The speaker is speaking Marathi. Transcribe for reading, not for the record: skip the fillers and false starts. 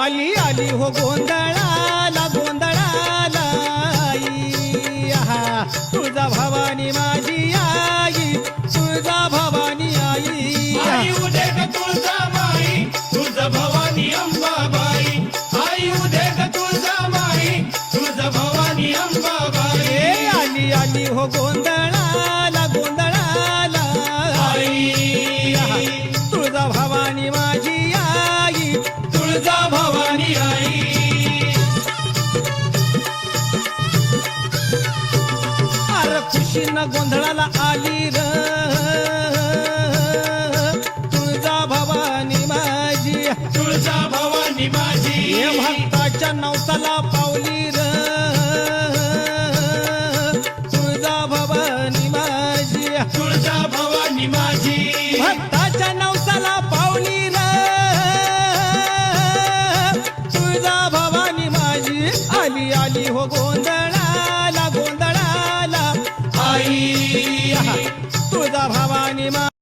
आली आली हो गोंधळाला गोंधळाला आई आहा तुळजा भवानी माझी आई तुळजा भवानी आई आई उदे ग तुळजा माई तुळजा भवानी अंबाबाई आई उदे ग तुळजा माई तुळजा भवानी अंबाबाई आली आली हो गोंधळाला गोंधळाला आई तुळजा भवानी माझी आई तुळजा भवानी आई अरे खुशीनं गोंधळाला आली र तुळजा भवानी माझी तुळजा भवानी माझी हे भक्ताच्या नवसाला पावली र तुळजा भवानी माझी तुळजा भवानी माझी भक्ताच्या नवसाला पावली र तुळजा भवानी माझी आली आली हो गोंधळाला गोंधळाला आई तुळजा भवानी